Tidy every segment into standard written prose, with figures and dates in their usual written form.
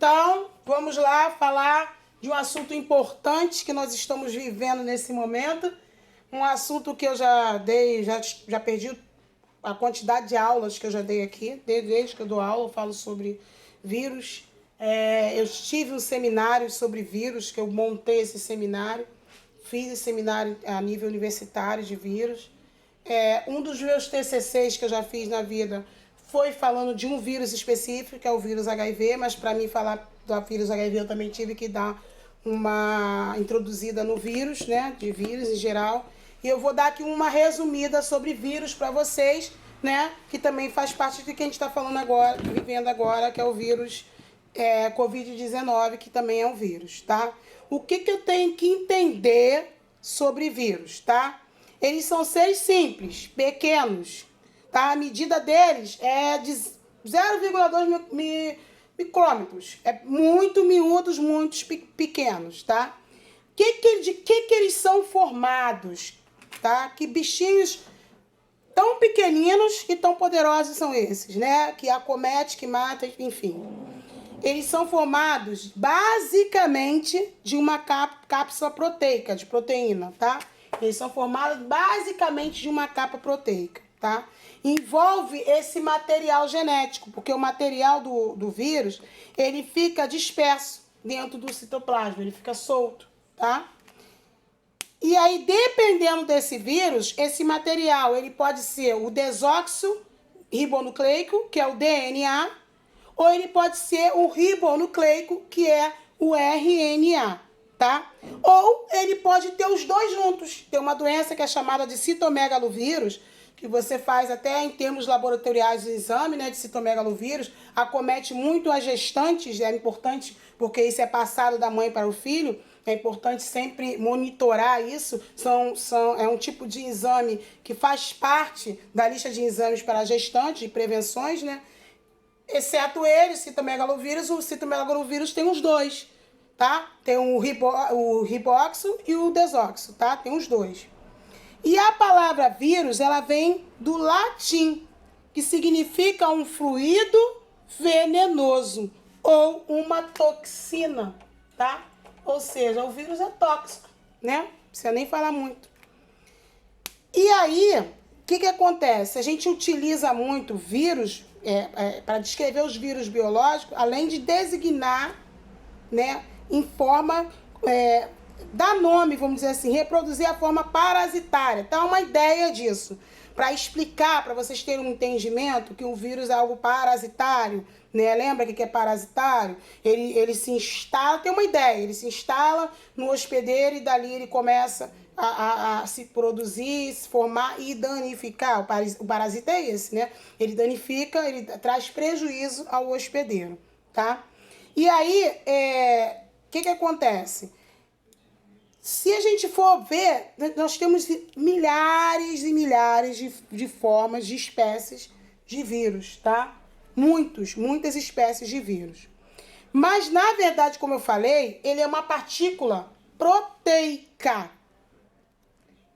Então, vamos lá falar de um assunto importante que nós estamos vivendo nesse momento. Um assunto que eu já dei, já perdi a quantidade de aulas que eu já dei aqui. Desde que eu dou aula, eu falo sobre vírus. Eu tive um seminário sobre vírus, que eu montei esse seminário. Fiz esse seminário a nível universitário de vírus. Um dos meus TCCs que eu já fiz na vida foi falando de um vírus específico, que é o vírus HIV, mas para mim falar do vírus HIV eu também tive que dar uma introduzida no vírus, né, de vírus em geral. E eu vou dar aqui uma resumida sobre vírus para vocês, né, que também faz parte do que a gente está falando agora, vivendo agora, que é o vírus Covid-19, que também é um vírus, tá? O que eu tenho que entender sobre vírus, tá? Eles são seres simples, pequenos, tá? A medida deles é de 0,2 micrômetros. É muito miúdos, muito pequenos, tá? De que eles são formados, tá? Que bichinhos tão pequeninos e tão poderosos são esses, né? Que acomete, que mata, enfim. Eles são formados basicamente de uma cápsula proteica, de proteína, tá? Eles são formados basicamente de uma capa proteica, tá? Envolve esse material genético, porque o material do vírus, ele fica disperso dentro do citoplasma, ele fica solto, tá? E aí, dependendo desse vírus, esse material, ele pode ser o desoxirribonucleico, que é o DNA, ou ele pode ser o ribonucleico, que é o RNA, tá? Ou ele pode ter os dois juntos. Tem uma doença que é chamada de citomegalovírus, que você faz até em termos laboratoriais de exame, né, de citomegalovírus, acomete muito as gestantes, é importante porque isso é passado da mãe para o filho, é importante sempre monitorar isso, é um tipo de exame que faz parte da lista de exames para gestantes, de prevenções, né? Exceto ele, o citomegalovírus tem os dois, tá? Tem o riboxo e o desoxo, tá? Tem os dois. E a palavra vírus, ela vem do latim, que significa um fluido venenoso ou uma toxina, tá? Ou seja, o vírus é tóxico, né? Não precisa nem falar muito. E aí, o que acontece? A gente utiliza muito vírus para descrever os vírus biológicos, além de designar, né, em forma, dar nome, vamos dizer assim, reproduzir a forma parasitária. Então, uma ideia disso, para explicar, para vocês terem um entendimento que o vírus é algo parasitário, né? Lembra que é parasitário? Ele se instala, tem uma ideia, ele se instala no hospedeiro e dali ele começa a se produzir, se formar e danificar. O parasita é esse, né? Ele danifica, ele traz prejuízo ao hospedeiro, tá? E aí, o que acontece? Se a gente for ver, nós temos milhares e milhares de formas, de espécies de vírus, tá? Muitas espécies de vírus. Mas, na verdade, como eu falei, ele é uma partícula proteica.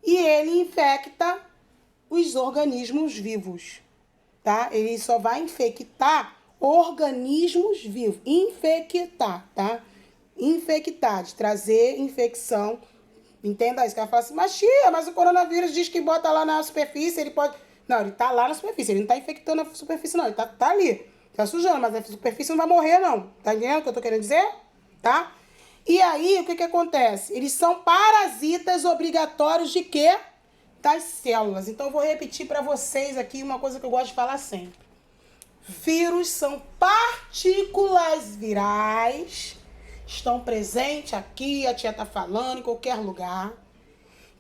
E ele infecta os organismos vivos, tá? Ele só vai infectar organismos vivos. Infectar, tá? Infectar, de trazer infecção. Entenda isso. O cara fala assim, mas o coronavírus diz que bota lá na superfície, ele pode... Não, ele tá lá na superfície, ele não tá infectando a superfície, não. Ele tá ali, tá sujando, mas a superfície não vai morrer, não. Tá entendendo o que eu tô querendo dizer? Tá? E aí, o que acontece? Eles são parasitas obrigatórios de quê? Das células. Então, eu vou repetir para vocês aqui uma coisa que eu gosto de falar sempre. Vírus são partículas virais, estão presentes aqui, a tia tá falando, em qualquer lugar,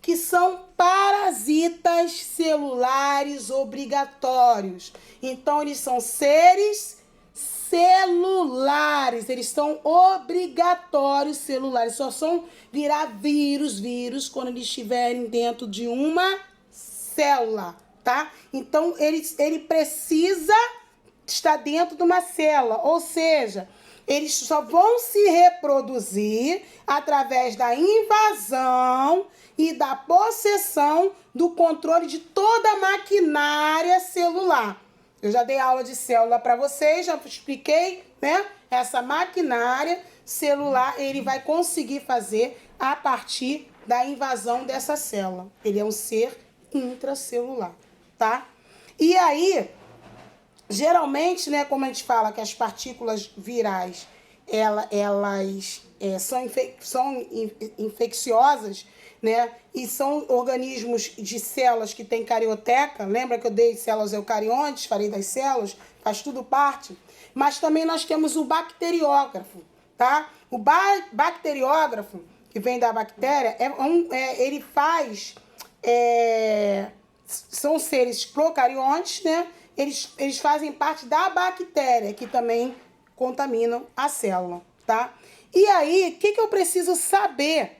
que são parasitas celulares obrigatórios. Então, eles são seres celulares, eles são obrigatórios celulares, só são virar vírus quando eles estiverem dentro de uma célula, tá? Então, ele precisa estar dentro de uma célula, ou seja, eles só vão se reproduzir através da invasão e da possessão do controle de toda a maquinária celular. Eu já dei aula de célula para vocês, já expliquei, né? Essa maquinária celular, ele vai conseguir fazer a partir da invasão dessa célula. Ele é um ser intracelular, tá? E aí, geralmente, né, como a gente fala que as partículas virais, elas são infecciosas, né? E são organismos de células que têm carioteca. Lembra que eu dei células eucariontes, falei das células, faz tudo parte. Mas também nós temos o bacteriógrafo, tá? O bacteriógrafo, que vem da bactéria, ele faz... são seres procariontes, né? Eles fazem parte da bactéria, que também contaminam a célula, tá? E aí, o que eu preciso saber?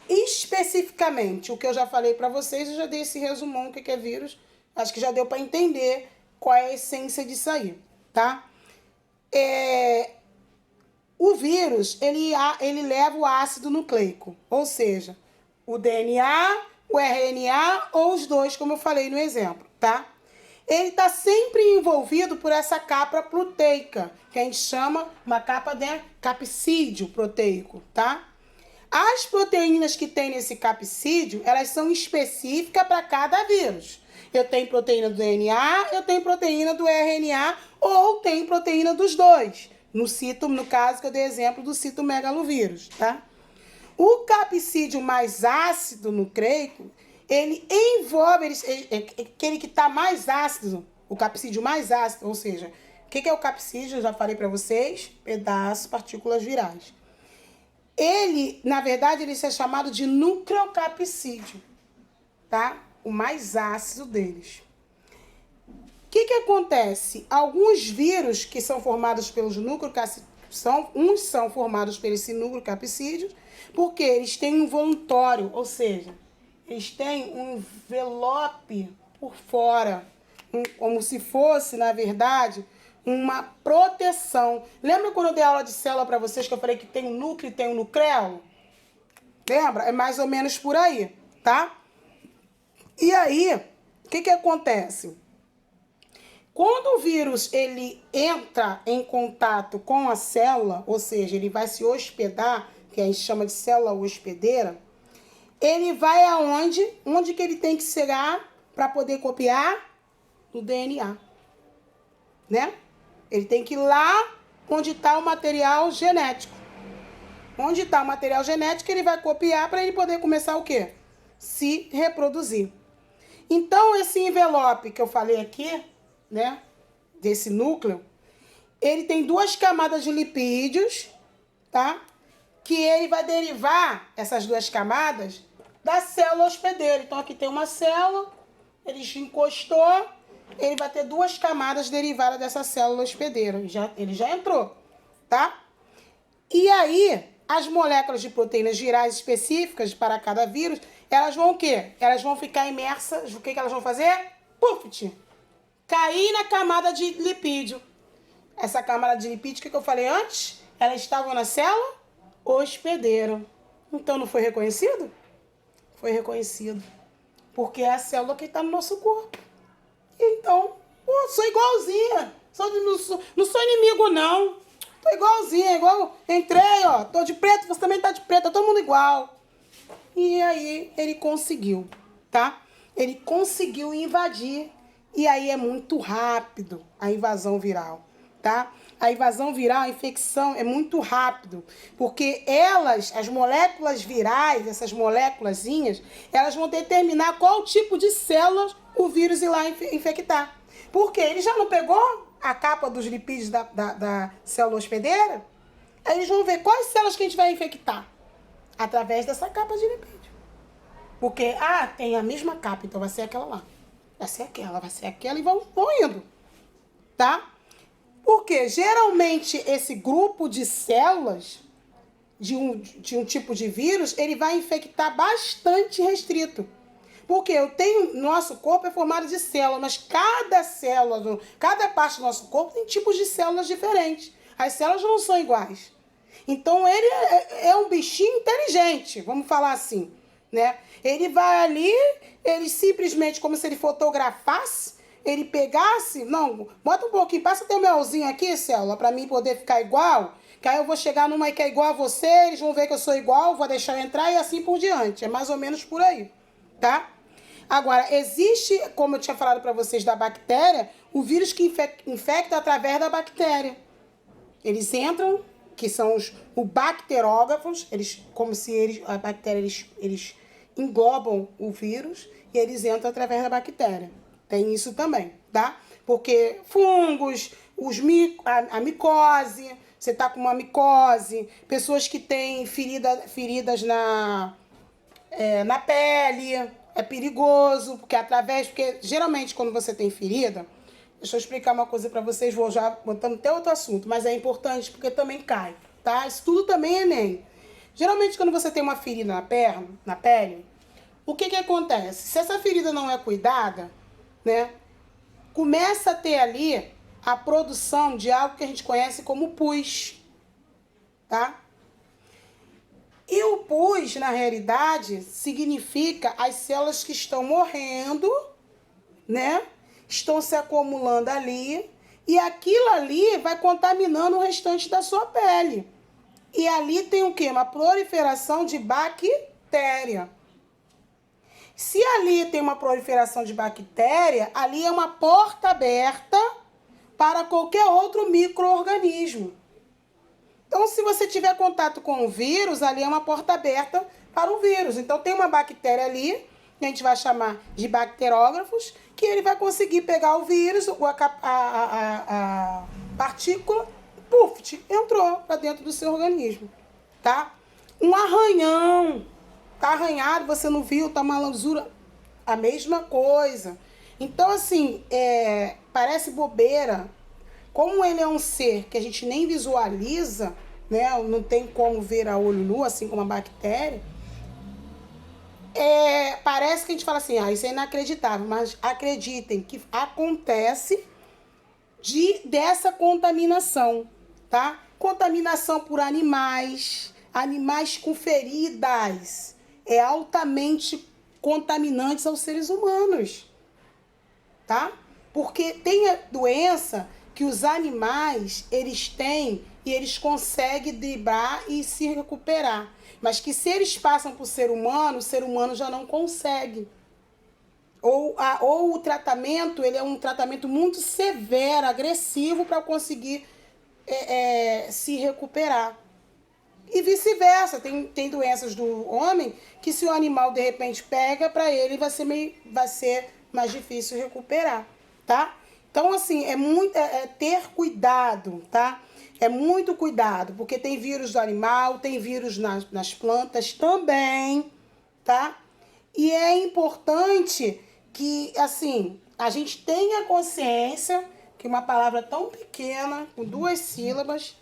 Especificamente, o que eu já falei para vocês, eu já dei esse resumão, o que é vírus. Acho que já deu para entender qual é a essência disso aí, tá? O vírus, ele leva o ácido nucleico, ou seja, o DNA, o RNA ou os dois, como eu falei no exemplo, tá? Ele está sempre envolvido por essa capa proteica, que a gente chama uma capa de capsídeo proteico, tá? As proteínas que tem nesse capsídeo, elas são específicas para cada vírus. Eu tenho proteína do DNA, eu tenho proteína do RNA ou tenho proteína dos dois. No caso que eu dei exemplo do citomegalovírus, tá? O capsídeo mais ácido nucleico, ele envolve, aquele que está mais ácido, o capsídeo mais ácido, ou seja, o que é o capsídeo? Eu já falei para vocês, pedaços, partículas virais. Ele, na verdade, ele é chamado de nucleocapsídeo, tá? O mais ácido deles. O que acontece? Alguns vírus que são formados pelos nucleocapsídeos, uns são formados por esse nucleocapsídeo, porque eles têm um envoltório, ou seja, eles têm um envelope por fora, como se fosse, na verdade, uma proteção. Lembra quando eu dei aula de célula para vocês que eu falei que tem um núcleo e tem um nucleolo? Lembra? É mais ou menos por aí, tá? E aí, o que acontece? Quando o vírus ele entra em contato com a célula, ou seja, ele vai se hospedar, que a gente chama de célula hospedeira, ele vai aonde? Onde que ele tem que chegar para poder copiar? No DNA, né? Ele tem que ir lá onde está o material genético. Onde está o material genético, ele vai copiar para ele poder começar o quê? Se reproduzir. Então, esse envelope que eu falei aqui, né, desse núcleo, ele tem duas camadas de lipídios, tá? Que ele vai derivar essas duas camadas da célula hospedeira. Então, aqui tem uma célula, ele encostou, ele vai ter duas camadas derivadas dessa célula hospedeira. Ele já entrou, tá? E aí, as moléculas de proteínas virais específicas para cada vírus, elas vão o quê? Elas vão ficar imersas, o que elas vão fazer? Puf! Cair na camada de lipídio. Essa camada de lipídio que eu falei antes, elas estavam na célula hospedeira. Então, não foi reconhecido? Foi reconhecido. Porque é a célula que está no nosso corpo. Então, sou igualzinha. Não sou inimigo, não. Tô igualzinha, igual entrei, ó. Tô de preto, você também tá de preto, tá todo mundo igual. E aí, ele conseguiu, tá? Ele conseguiu invadir. E aí é muito rápido a invasão viral, tá? A invasão viral, a infecção é muito rápido. Porque as moléculas virais, essas moléculazinhas, elas vão determinar qual tipo de células o vírus ir lá infectar. Porque ele já não pegou a capa dos lipídios da célula hospedeira? Aí eles vão ver quais células que a gente vai infectar. Através dessa capa de lipídio. Porque, tem a mesma capa, então vai ser aquela lá. Vai ser aquela e vão indo. Tá? Porque geralmente esse grupo de células de um tipo de vírus, ele vai infectar bastante restrito. Porque nosso corpo é formado de células, mas cada parte do nosso corpo tem tipos de células diferentes. As células não são iguais. Então, ele é um bichinho inteligente, vamos falar assim, né? Ele vai ali, ele simplesmente, como se ele fotografasse, ele pegasse... Não, bota um pouquinho, passa teu melzinho aqui, célula, pra mim poder ficar igual. Que aí eu vou chegar numa que é igual a você, eles vão ver que eu sou igual, vou deixar eu entrar e assim por diante. É mais ou menos por aí, tá? Agora, existe, como eu tinha falado pra vocês da bactéria, o vírus que infecta através da bactéria. Eles entram, que são os bacterógrafos, eles, como se eles, a bactéria, eles englobam o vírus e eles entram através da bactéria. Tem isso também, tá? Porque fungos, a micose, você tá com uma micose, pessoas que têm feridas na pele, é perigoso, porque geralmente quando você tem ferida, deixa eu explicar uma coisa pra vocês, vou já botando até outro assunto, mas é importante porque também cai, tá? Isso tudo também é Enem. Geralmente quando você tem uma ferida na pele, o que acontece? Se essa ferida não é cuidada, né, começa a ter ali a produção de algo que a gente conhece como pus, tá? E o pus, na realidade, significa as células que estão morrendo, né? Estão se acumulando ali e aquilo ali vai contaminando o restante da sua pele. E ali tem o quê? Uma proliferação de bactéria. Se ali tem uma proliferação de bactéria, ali é uma porta aberta para qualquer outro micro-organismo. Então, se você tiver contato com o vírus, ali é uma porta aberta para o vírus. Então, tem uma bactéria ali, que a gente vai chamar de bacterógrafos, que ele vai conseguir pegar o vírus, a partícula, puf, entrou para dentro do seu organismo, tá? Um arranhão, tá arranhado, você não viu, tá uma lisura, a mesma coisa. Então, assim, parece bobeira. Como ele é um ser que a gente nem visualiza, né? Não tem como ver a olho nu, assim como a bactéria. Parece que a gente fala assim, isso é inacreditável, mas acreditem que acontece dessa contaminação, tá? Contaminação por animais com feridas, é altamente contaminantes aos seres humanos, tá? Porque tem a doença que os animais, eles têm e eles conseguem driblar e se recuperar. Mas que se eles passam para o ser humano já não consegue. Ou o tratamento, ele é um tratamento muito severo, agressivo para conseguir se recuperar. E vice-versa, tem doenças do homem que se o animal de repente pega, para ele vai ser mais difícil recuperar, tá? Então, assim, ter cuidado, tá? É muito cuidado, porque tem vírus do animal, tem vírus nas plantas também, tá? E é importante que, assim, a gente tenha consciência que uma palavra tão pequena, com 2 sílabas,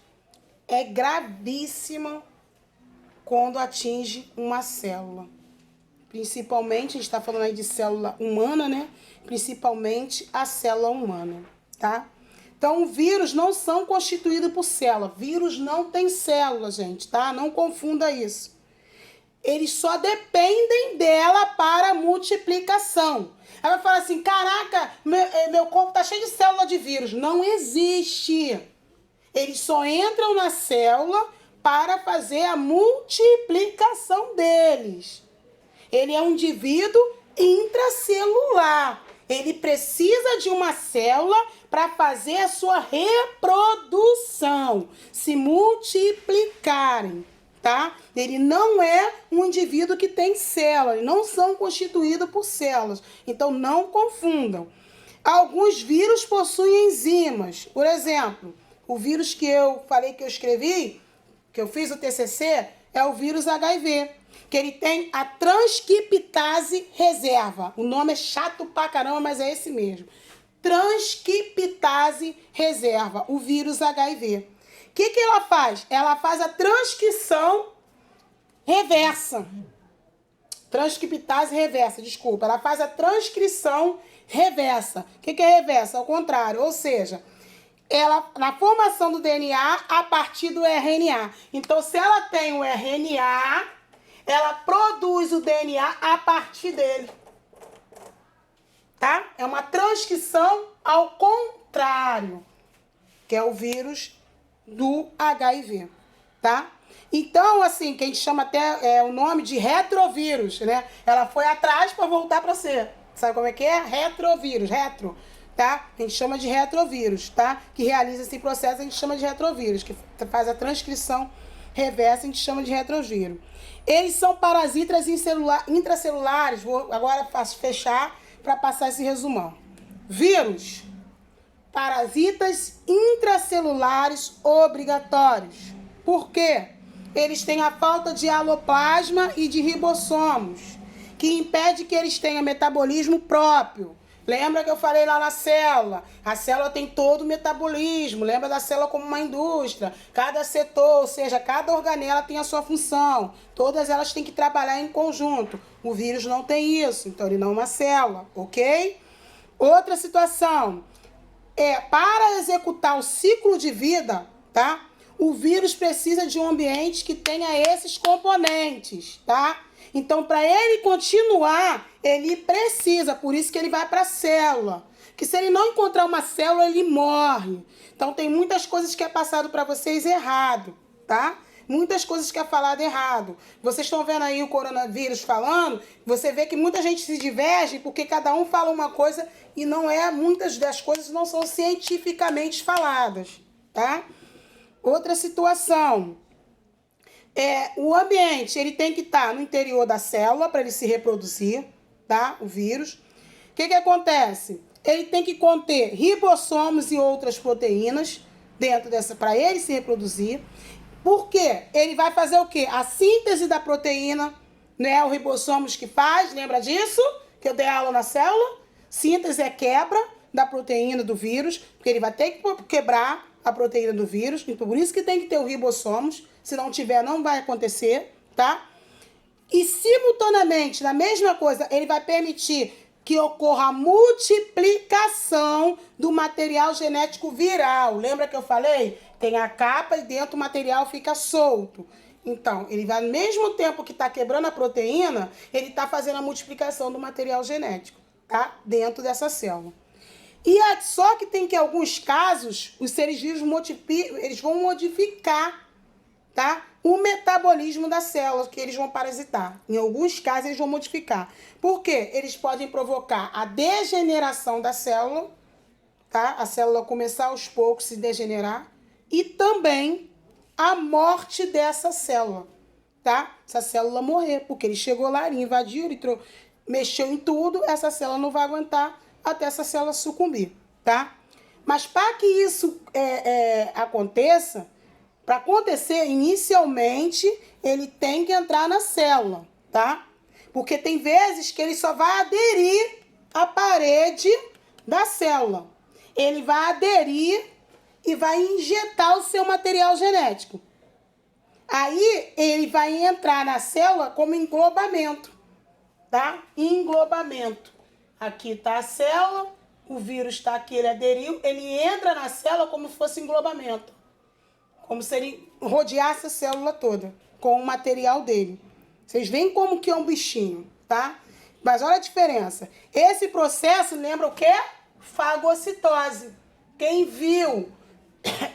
é gravíssima quando atinge uma célula. Principalmente, a gente está falando aí de célula humana, né? Principalmente a célula humana, tá? Então, vírus não são constituídos por célula. Vírus não tem célula, gente, tá? Não confunda isso. Eles só dependem dela para multiplicação. Aí vai falar assim, caraca, meu corpo tá cheio de célula de vírus. Não existe. Eles só entram na célula para fazer a multiplicação deles. Ele é um indivíduo intracelular. Ele precisa de uma célula para fazer a sua reprodução, se multiplicarem, tá? Ele não é um indivíduo que tem célula, eles não são constituídos por células. Então, não confundam. Alguns vírus possuem enzimas. Por exemplo, o vírus que eu falei que eu escrevi, que eu fiz o TCC, é o vírus HIV. Que ele tem a transcriptase reserva. O nome é chato pra caramba, mas é esse mesmo. Transcriptase reserva, o vírus HIV. O que ela faz? Ela faz a transcrição reversa. Transcriptase reversa, desculpa. Ela faz a transcrição reversa. O que é reversa? Ao contrário, ou seja, ela, na formação do DNA a partir do RNA. Então, se ela tem o RNA, ela produz o DNA a partir dele. tá? É uma transcrição ao contrário, que é o vírus do HIV, tá? Então, assim, que a gente chama até o nome de retrovírus, né? Ela foi atrás para voltar para ser. Sabe como é que é? Retrovírus, retro, tá? A gente chama de retrovírus, tá? Que realiza esse processo, a gente chama de retrovírus, que faz a transcrição reversa, a gente chama de retrovírus. Eles são parasitas intracelulares, vou agora fechar para passar esse resumão. Vírus, parasitas intracelulares obrigatórios. Por quê? Eles têm a falta de aloplasma e de ribossomos, que impede que eles tenham metabolismo próprio. Lembra que eu falei lá na célula? A célula tem todo o metabolismo. Lembra da célula como uma indústria? Cada setor, ou seja, cada organela tem a sua função. Todas elas têm que trabalhar em conjunto. O vírus não tem isso, então ele não é uma célula, ok? Outra situação para executar o ciclo de vida, tá? O vírus precisa de um ambiente que tenha esses componentes, tá? Então, para ele continuar, ele precisa, por isso que ele vai para a célula. Que se ele não encontrar uma célula, ele morre. Então, tem muitas coisas que é passado para vocês errado, tá? Muitas coisas que é falado errado. Vocês estão vendo aí o coronavírus falando, você vê que muita gente se diverge porque cada um fala uma coisa e não é, muitas das coisas não são cientificamente faladas, tá? Outra situação, o ambiente, ele tem que estar no interior da célula para ele se reproduzir, tá? O vírus. O que acontece? Ele tem que conter ribossomos e outras proteínas dentro dessa, para ele se reproduzir. Por quê? Ele vai fazer o quê? A síntese da proteína, né? O ribossomos que faz, lembra disso? Que eu dei aula na célula. Síntese é quebra da proteína do vírus, porque ele vai ter que quebrar a proteína do vírus, então por isso que tem que ter o ribossomos, se não tiver não vai acontecer, tá? E simultaneamente, na mesma coisa, ele vai permitir que ocorra a multiplicação do material genético viral. Lembra que eu falei? Tem a capa e dentro o material fica solto. Então, ele vai, ao mesmo tempo que está quebrando a proteína, ele está fazendo a multiplicação do material genético, tá? Dentro dessa célula. E só que tem que, em alguns casos, os seres vivos eles vão modificar, tá? O metabolismo da célula que eles vão parasitar. Em alguns casos, eles vão modificar. Por quê? Eles podem provocar a degeneração da célula, tá? A célula começar aos poucos a se degenerar. E também a morte dessa célula, tá? Essa célula morrer, porque ele chegou lá, ele invadiu, ele mexeu em tudo, essa célula não vai aguentar até essa célula sucumbir, tá? Mas para que isso aconteça, para acontecer, inicialmente, ele tem que entrar na célula, tá? Porque tem vezes que ele só vai aderir à parede da célula. Ele vai aderir e vai injetar o seu material genético. Aí, ele vai entrar na célula como englobamento, tá? Englobamento. Aqui está a célula, o vírus está aqui, ele aderiu, ele entra na célula como se fosse englobamento. Como se ele rodeasse a célula toda com o material dele. Vocês veem como que é um bichinho, tá? Mas olha a diferença. Esse processo lembra o quê? Fagocitose. Quem viu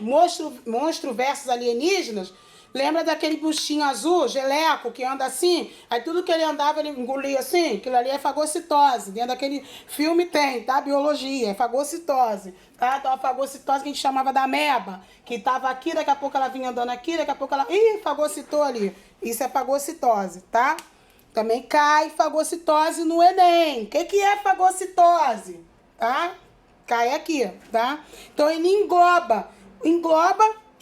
Monstro versus Alienígenas, lembra daquele bichinho azul, geleco, que anda assim? Aí tudo que ele andava, ele engolia assim? Aquilo ali é fagocitose. Dentro daquele filme tem, tá? Biologia, é fagocitose. Tá? Então a fagocitose que a gente chamava da ameba, que tava aqui, daqui a pouco ela vinha andando aqui, daqui a pouco ela... Ih, fagocitou ali. Isso é fagocitose, tá? Também cai fagocitose no Enem. O que é fagocitose? Tá? Cai aqui, tá? Então ele engloba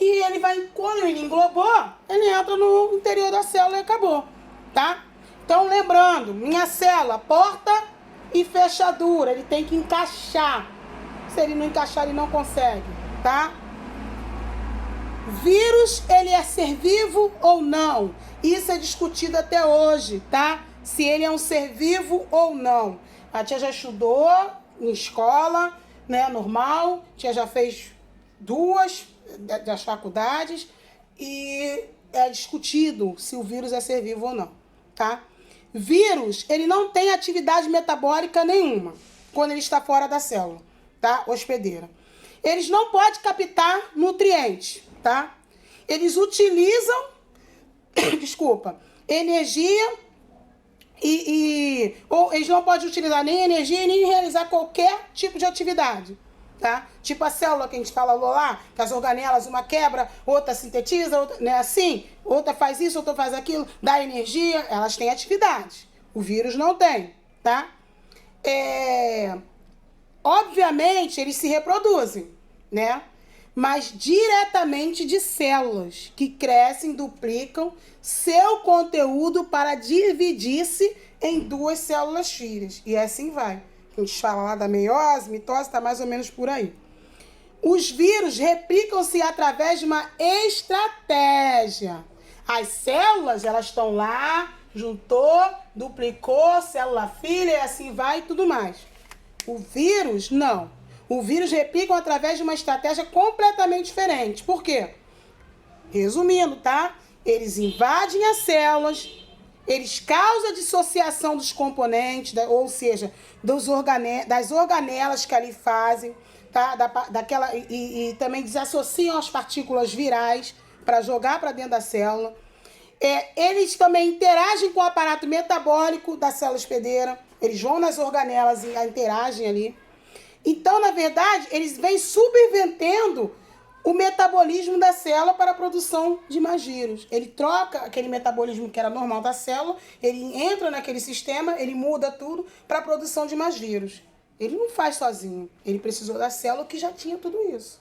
e ele vai, quando ele englobou, ele entra no interior da célula e acabou, tá? Então, lembrando, minha célula, porta e fechadura, ele tem que encaixar. Se ele não encaixar, ele não consegue, tá? Vírus, ele é ser vivo ou não? Isso é discutido até hoje, tá? Se ele é um ser vivo ou não. A tia já estudou em escola, né, normal, a tia já fez 2 das faculdades e é discutido se o vírus é ser vivo ou não, tá? Vírus, ele não tem atividade metabólica nenhuma. quando ele está fora da célula, tá? Hospedeira. Eles não podem captar nutrientes, tá? Eles utilizam, desculpa, energia ou eles não podem utilizar nem energia nem realizar qualquer tipo de atividade, tá? Tipo a célula que a gente falou lá, que as organelas, uma quebra, outra sintetiza, outra, né, assim, outra faz isso, outra faz aquilo, dá energia, elas têm atividade. O vírus não tem, tá? Obviamente, eles se reproduzem, né? Mas diretamente de células que crescem, duplicam seu conteúdo para dividir-se em duas células filhas. E assim vai. A gente fala lá da meiose, mitose, está mais ou menos por aí. Os vírus replicam-se através de uma estratégia. As células, elas estão lá, juntou, duplicou, célula filha, e assim vai e tudo mais. O vírus, não. O vírus replicam através de uma estratégia completamente diferente. Por quê? Resumindo, tá? Eles invadem as células, eles causam a dissociação dos componentes, ou seja, das organelas que ali fazem, tá? E também desassociam as partículas virais para jogar para dentro da célula. Eles também interagem com o aparato metabólico da célula hospedeira. Eles vão nas organelas e interagem ali. Então, na verdade, eles vêm subvertendo o metabolismo da célula para a produção de mais vírus. Ele troca aquele metabolismo que era normal da célula, ele entra naquele sistema, ele muda tudo para a produção de mais vírus. Ele não faz sozinho. Ele precisou da célula que já tinha tudo isso.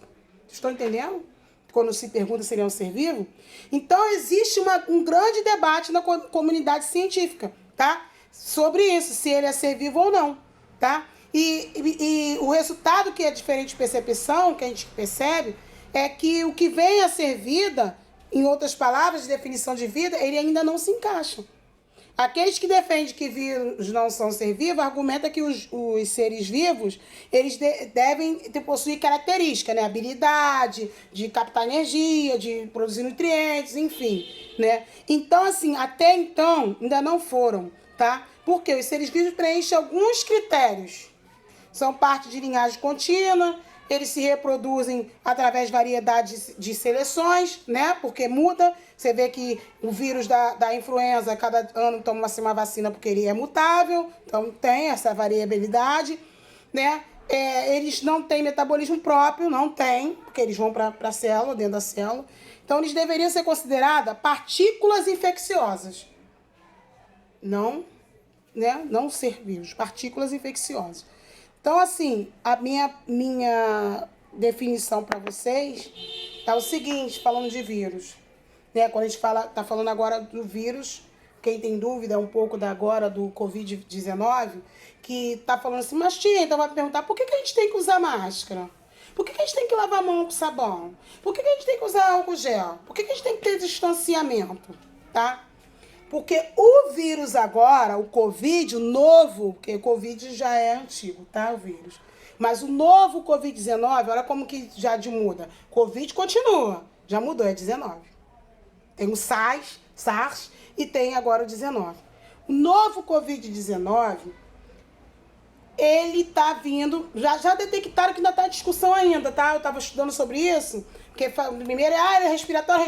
Estão entendendo? Quando se pergunta se ele é um ser vivo. Então, existe um grande debate na comunidade científica, tá? Sobre isso, se ele é ser vivo ou não, tá? E o resultado que é diferente de percepção, que a gente percebe, é que o que vem a ser vida, em outras palavras, de definição de vida, ele ainda não se encaixa. Aqueles que defendem que vírus não são ser vivos, argumentam que os seres vivos, eles devem possuir características, né? Habilidade de captar energia, de produzir nutrientes, enfim, né? Então, assim, até então, ainda não foram, tá? Porque os seres vivos preenchem alguns critérios. São parte de linhagem contínua, eles se reproduzem através de variedades de seleções, né? Porque muda. Você vê que o vírus da influenza, cada ano toma-se uma vacina porque ele é mutável, então tem essa variabilidade, né? Eles não têm metabolismo próprio, não tem, porque eles vão para a célula, dentro da célula. Então, eles deveriam ser considerados partículas infecciosas. Não, né? Não ser vírus, partículas infecciosas. Então, assim, a minha definição para vocês é o seguinte, falando de vírus. Né? Quando a gente tá falando agora do vírus, quem tem dúvida um pouco agora do Covid-19, que tá falando assim, mas tia, então vai perguntar, por que a gente tem que usar máscara? Por que a gente tem que lavar a mão com sabão? Por que a gente tem que usar álcool gel? Por que a gente tem que ter distanciamento? Tá? Porque o vírus agora, o Covid, o novo, porque o Covid já é antigo, tá? O vírus. Mas o novo Covid-19, olha como que já muda. Covid continua, já mudou, é 19. Tem o SARS e tem agora o 19. O novo Covid-19, ele tá vindo, já detectaram que ainda tá em discussão ainda, tá? Eu tava estudando sobre isso, porque primeiro ele é respiratório.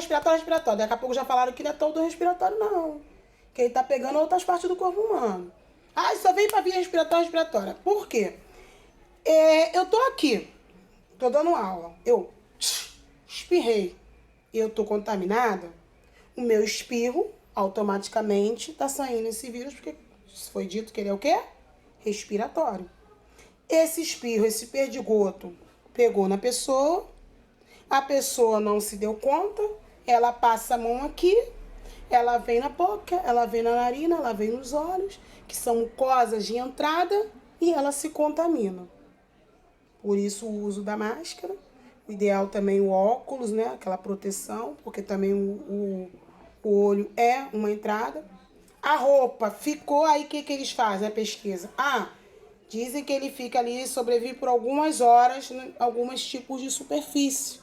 Daqui a pouco já falaram que não é todo respiratório, não. Que ele tá pegando outras partes do corpo humano. Só vem pra via respiratória. Por quê? Eu tô aqui, tô dando aula, eu espirrei, eu tô contaminada, o meu espirro automaticamente tá saindo esse vírus, porque foi dito que ele é o quê? Respiratório. Esse espirro, esse perdigoto, pegou na pessoa, a pessoa não se deu conta, ela passa a mão aqui, ela vem na boca, ela vem na narina, ela vem nos olhos, que são mucosas de entrada, e ela se contamina. Por isso o uso da máscara. O ideal também o óculos, né? Aquela proteção, porque também o olho é uma entrada. A roupa ficou, aí o que eles fazem? A pesquisa. Dizem que ele fica ali, sobrevive por algumas horas, em alguns tipos de superfície.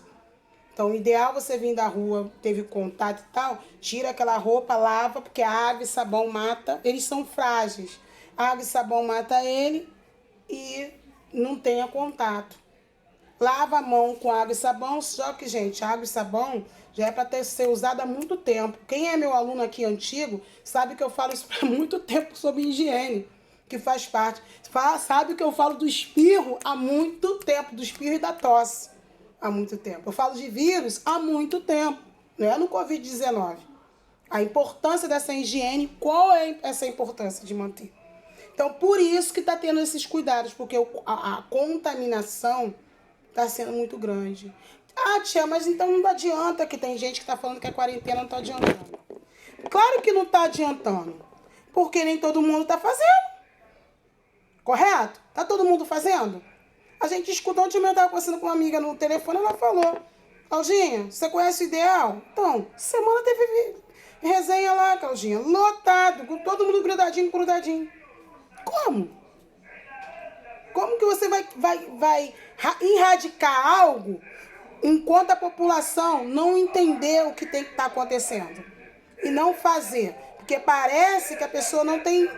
Então, o ideal é você vir da rua, teve contato e tal, tira aquela roupa, lava, porque a água e sabão mata, eles são frágeis. A água e sabão mata ele, e não tenha contato. Lava a mão com água e sabão, só que, gente, água e sabão já é para ser usado há muito tempo. Quem é meu aluno aqui antigo sabe que eu falo isso há muito tempo sobre higiene, que faz parte. Sabe que eu falo do espirro há muito tempo, do espirro e da tosse há muito tempo. Eu falo de vírus há muito tempo, não é no Covid-19. A importância dessa higiene, qual é essa importância de manter? Então, por isso que está tendo esses cuidados, porque a contaminação está sendo muito grande. Ah, tia, mas então não adianta, que tem gente que está falando que a quarentena não está adiantando. Claro que não está adiantando, porque nem todo mundo está fazendo. Correto? Tá todo mundo fazendo? A gente escutou, ontem eu estava conversando com uma amiga no telefone, ela falou: Claudinha, você conhece o Ideal? Então, semana teve resenha lá, Claudinha, lotado, com todo mundo grudadinho. Como? Como que você vai erradicar algo enquanto a população não entender o que tem que estar acontecendo? E não fazer. Porque parece que a pessoa não tem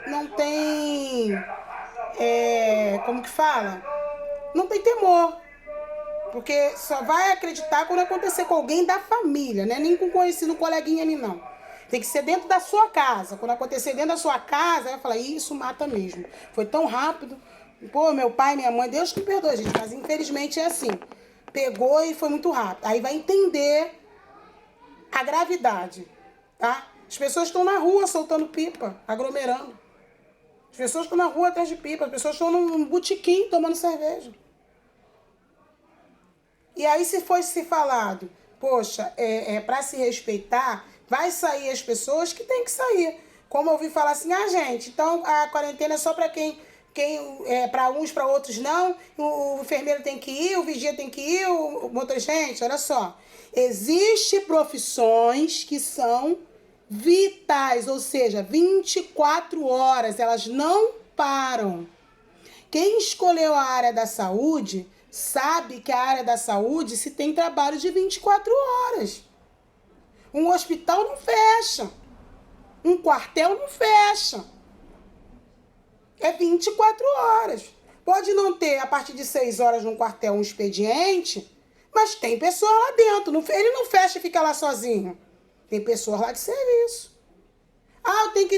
como que fala? Não tem temor. Porque só vai acreditar quando acontecer com alguém da família, né? Nem com conhecido, coleguinha ali, não. Tem que ser dentro da sua casa. Quando acontecer dentro da sua casa, vai falar, isso mata mesmo. Foi tão rápido. Pô, meu pai, minha mãe, Deus que me perdoe, gente, mas infelizmente é assim. Pegou e foi muito rápido. Aí vai entender a gravidade, tá? As pessoas estão na rua soltando pipa, aglomerando. As pessoas estão na rua atrás de pipa, as pessoas estão num botequim tomando cerveja. E aí se fosse falado, poxa, para se respeitar, vai sair as pessoas que tem que sair. Como eu ouvi falar assim, gente, então a quarentena é só para quem para uns, para outros não, o enfermeiro tem que ir, o vigia tem que ir, o motorista. Gente, olha só, existem profissões que são vitais, ou seja, 24 horas, elas não param. Quem escolheu a área da saúde sabe que a área da saúde se tem trabalho de 24 horas. Um hospital não fecha. Um quartel não fecha. É 24 horas. Pode não ter, a partir de 6 horas num quartel, um expediente, mas tem pessoa lá dentro. Ele não fecha e fica lá sozinho. Tem pessoas lá de serviço. Ah, eu tenho que